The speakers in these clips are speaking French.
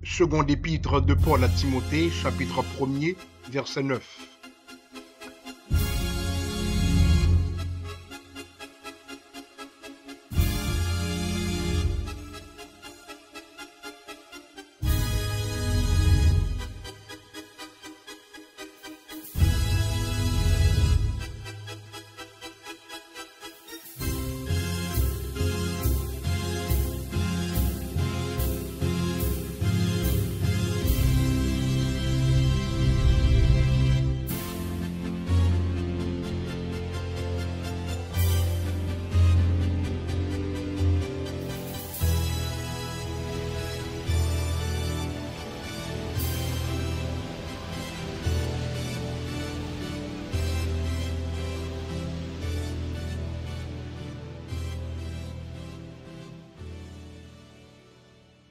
Seconde épître de Paul à Timothée, chapitre 1er, verset 9.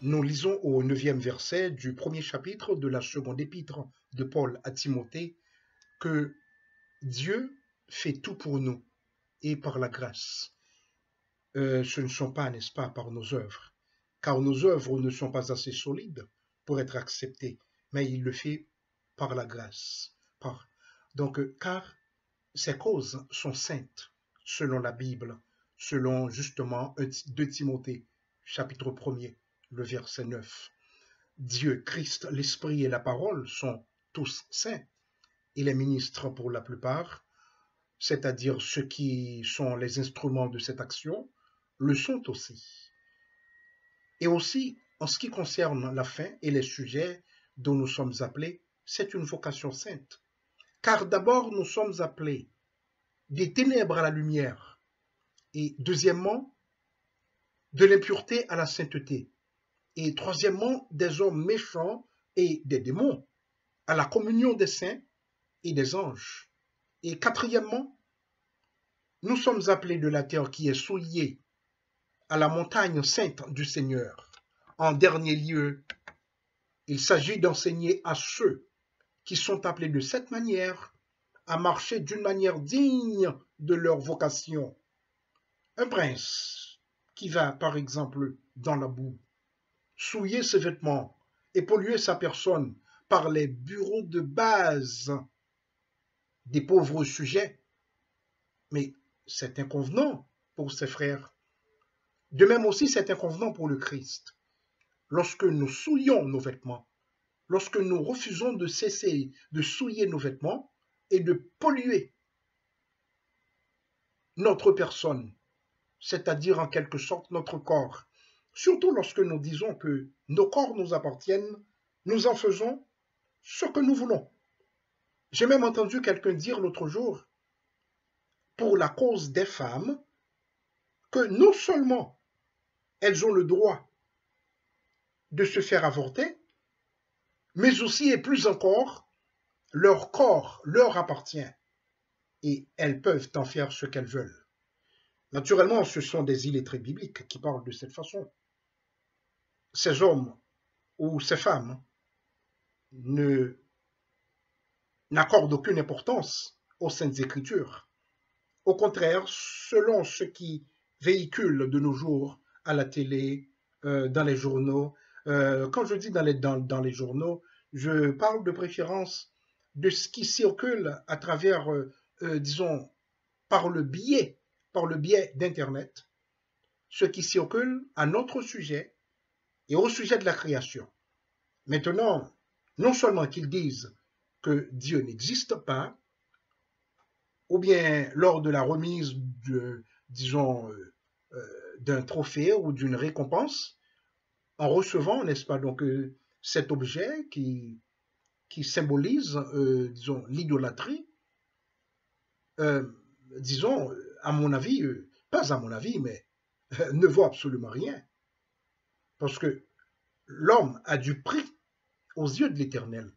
Nous lisons au 9e verset du premier chapitre de la seconde épître de Paul à Timothée que Dieu fait tout pour nous et par la grâce. Ce ne sont pas, n'est-ce pas, par nos œuvres, car nos œuvres ne sont pas assez solides pour être acceptées, mais il le fait par la grâce. Car ces causes sont saintes, selon la Bible, selon justement 2 Timothée, chapitre 1er, le verset 9. Dieu, Christ, l'Esprit et la parole sont tous saints, et les ministres pour la plupart, c'est-à-dire ceux qui sont les instruments de cette action, le sont aussi. Et aussi, en ce qui concerne la fin et les sujets dont nous sommes appelés, c'est une vocation sainte. Car d'abord, nous sommes appelés des ténèbres à la lumière, et deuxièmement, de l'impureté à la sainteté, et troisièmement, des hommes méchants et des démons à la communion des saints et des anges. Et quatrièmement, nous sommes appelés de la terre qui est souillée à la montagne sainte du Seigneur. En dernier lieu, il s'agit d'enseigner à ceux qui sont appelés de cette manière à marcher d'une manière digne de leur vocation. Un prince qui va, par exemple, dans la boue, souiller ses vêtements et polluer sa personne par les bureaux de base des pauvres sujets, mais c'est inconvenant pour ses frères. De même aussi, c'est inconvenant pour le Christ. Lorsque nous souillons nos vêtements, lorsque nous refusons de cesser de souiller nos vêtements et de polluer notre personne, c'est-à-dire en quelque sorte notre corps, surtout lorsque nous disons que nos corps nous appartiennent, nous en faisons ce que nous voulons. J'ai même entendu quelqu'un dire l'autre jour, pour la cause des femmes, que non seulement elles ont le droit de se faire avorter, mais aussi et plus encore, leur corps leur appartient et elles peuvent en faire ce qu'elles veulent. Naturellement, ce sont des illettrés bibliques qui parlent de cette façon. Ces hommes ou ces femmes n'accordent aucune importance aux Saintes Écritures. Au contraire, selon ce qui véhicule de nos jours à la télé, dans les journaux, quand je dis dans les journaux, je parle de préférence de ce qui circule à travers, disons, par le biais d'Internet, ce qui circule à notre sujet et au sujet de la création. Maintenant, non seulement qu'ils disent que Dieu n'existe pas, ou bien lors de la remise disons, d'un trophée ou d'une récompense, en recevant, n'est-ce pas, donc cet objet qui symbolise, disons, l'idolâtrie, disons, à mon avis, pas à mon avis, mais ne vaut absolument rien. Parce que l'homme a du prix aux yeux de l'Éternel.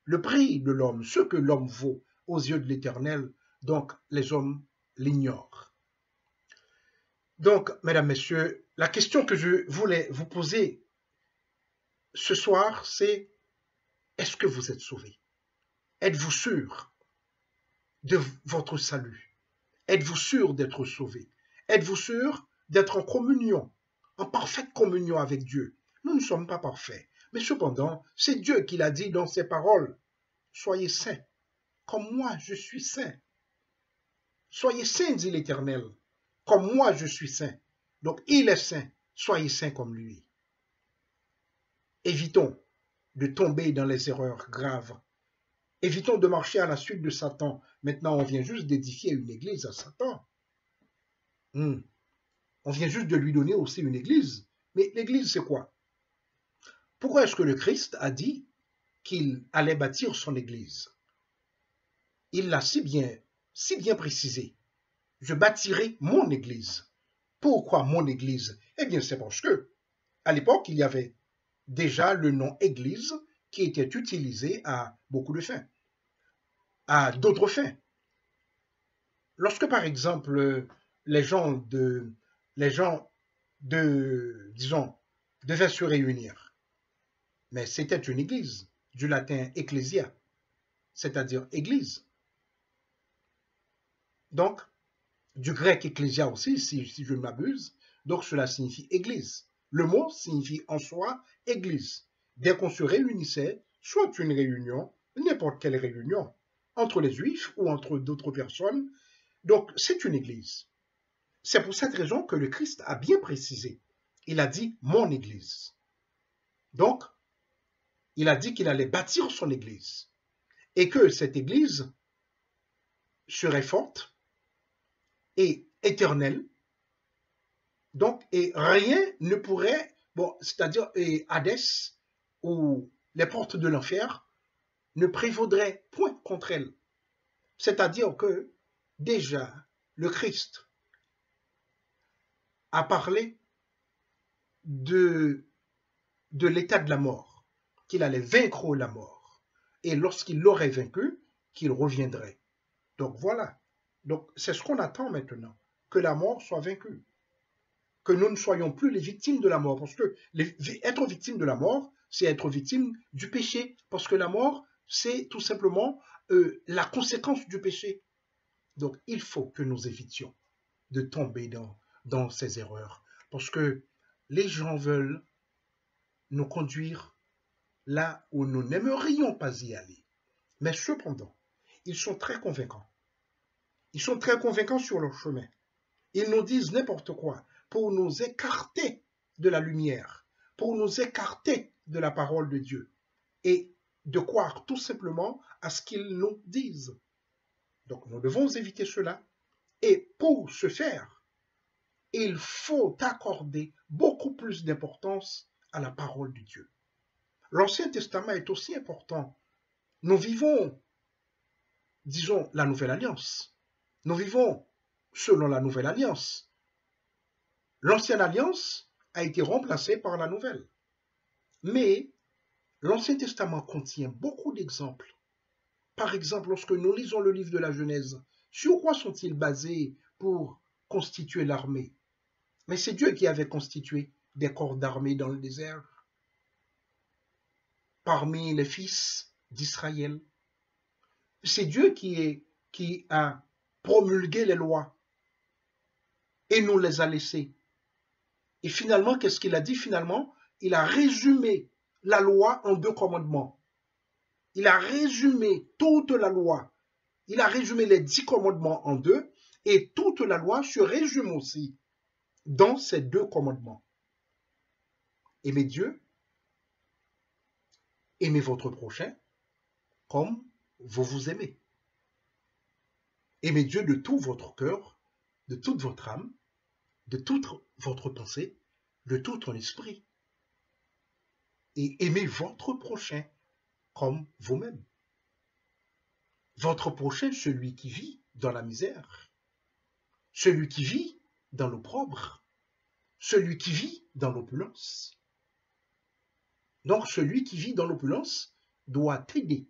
Le prix de l'homme, ce que l'homme vaut aux yeux de l'Éternel, donc les hommes l'ignorent. Donc, mesdames, messieurs, la question que je voulais vous poser ce soir, c'est: est-ce que vous êtes sauvés? Êtes-vous sûr de votre salut? Êtes-vous sûr d'être sauvé? Êtes-vous sûr d'être en communion, en parfaite communion avec Dieu? Nous ne sommes pas parfaits. Mais cependant, c'est Dieu qui l'a dit dans ses paroles. Soyez saints, comme moi je suis saint. Soyez saints, dit l'Éternel, comme moi je suis saint. Donc il est saint, soyez saints comme lui. Évitons de tomber dans les erreurs graves. Évitons de marcher à la suite de Satan. Maintenant, on vient juste d'édifier une église à Satan. On vient juste de lui donner aussi une église. Mais l'église, c'est quoi? Pourquoi est-ce que le Christ a dit qu'il allait bâtir son église? Il l'a si bien précisé. Je bâtirai mon église. Pourquoi mon église? Eh bien, c'est parce que, à l'époque, il y avait déjà le nom église qui était utilisé à beaucoup de fins, à d'autres fins. Lorsque, par exemple, les gens disons, devaient se réunir, mais c'était une église, du latin ecclesia, c'est-à-dire église. Donc, du grec ecclesia aussi, si je ne m'abuse, donc cela signifie église. Le mot signifie en soi église. Dès qu'on se réunissait, soit une réunion, n'importe quelle réunion, entre les juifs ou entre d'autres personnes, donc c'est une église. C'est pour cette raison que le Christ a bien précisé. Il a dit mon église. Donc, il a dit qu'il allait bâtir son église et que cette église serait forte et éternelle. Donc, et rien ne pourrait, c'est-à-dire Hadès ou les portes de l'enfer ne prévaudraient point contre elle. C'est-à-dire que déjà le Christ a parlé de l'état de la mort, qu'il allait vaincre la mort, et lorsqu'il l'aurait vaincu, qu'il reviendrait. Donc voilà. Donc c'est ce qu'on attend maintenant, que la mort soit vaincue, que nous ne soyons plus les victimes de la mort, parce que être victime de la mort, c'est être victime du péché, parce que la mort, c'est tout simplement la conséquence du péché. Donc il faut que nous évitions de tomber dans ces erreurs, parce que les gens veulent nous conduire là où nous n'aimerions pas y aller. Mais cependant, ils sont très convaincants. Ils sont très convaincants sur leur chemin. Ils nous disent n'importe quoi pour nous écarter de la lumière, pour nous écarter de la parole de Dieu et de croire tout simplement à ce qu'ils nous disent. Donc nous devons éviter cela. Et pour ce faire, il faut accorder beaucoup plus d'importance à la parole de Dieu. L'Ancien Testament est aussi important. Nous vivons, disons, la Nouvelle Alliance. Nous vivons selon la Nouvelle Alliance. L'Ancienne Alliance a été remplacée par la Nouvelle. Mais l'Ancien Testament contient beaucoup d'exemples. Par exemple, lorsque nous lisons le livre de la Genèse, sur quoi sont-ils basés pour constituer l'armée? Mais c'est Dieu qui avait constitué des corps d'armée dans le désert parmi les fils d'Israël. C'est Dieu qui a promulgué les lois et nous les a laissées. Et finalement, qu'est-ce qu'il a dit finalement? Il a résumé la loi en 2 commandements. Il a résumé toute la loi. Il a résumé les 10 commandements en 2 et toute la loi se résume aussi dans ces 2 commandements. Aimez Dieu, aimez votre prochain comme vous vous aimez. Aimez Dieu de tout votre cœur, de toute votre âme, de toute votre pensée, de tout ton esprit. Et aimez votre prochain comme vous-même. Votre prochain, celui qui vit dans la misère, celui qui vit dans l'opprobre, celui qui vit dans l'opulence. Donc celui qui vit dans l'opulence doit t'aider,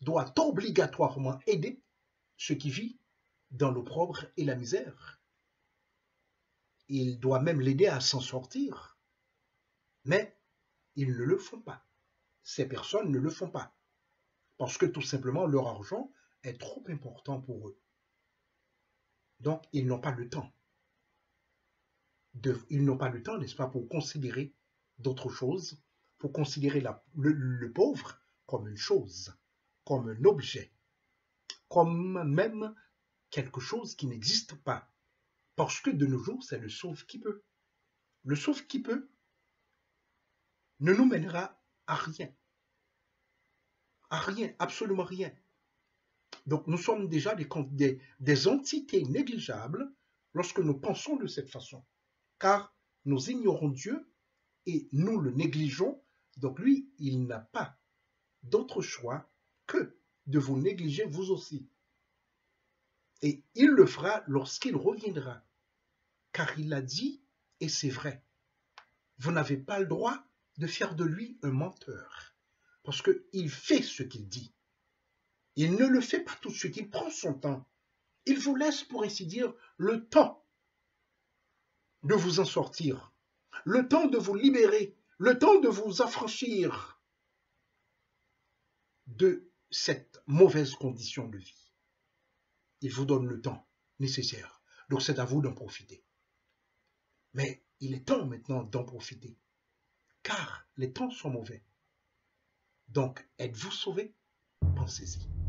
doit obligatoirement aider ceux qui vivent dans l'opprobre et la misère. Il doit même l'aider à s'en sortir. Mais ils ne le font pas. Ces personnes ne le font pas. Parce que tout simplement, leur argent est trop important pour eux. Donc, ils n'ont pas le temps. Ils n'ont pas le temps, n'est-ce pas, pour considérer d'autres choses, pour considérer le pauvre comme une chose, comme un objet, comme même quelque chose qui n'existe pas. Parce que de nos jours, c'est le sauve qui peut. Le sauve qui peut ne nous mènera à rien, absolument rien. Donc nous sommes déjà des entités négligeables lorsque nous pensons de cette façon, car nous ignorons Dieu et nous le négligeons. Donc lui, il n'a pas d'autre choix que de vous négliger vous aussi. Et il le fera lorsqu'il reviendra, car il a dit, et c'est vrai, vous n'avez pas le droit de faire de lui un menteur, parce qu'il fait ce qu'il dit. Il ne le fait pas tout de suite, il prend son temps. Il vous laisse, pour ainsi dire, le temps de vous en sortir, le temps de vous libérer, le temps de vous affranchir de cette mauvaise condition de vie. Il vous donne le temps nécessaire. Donc c'est à vous d'en profiter. Mais il est temps maintenant d'en profiter, car les temps sont mauvais. Donc, êtes-vous sauvé? Pensez-y.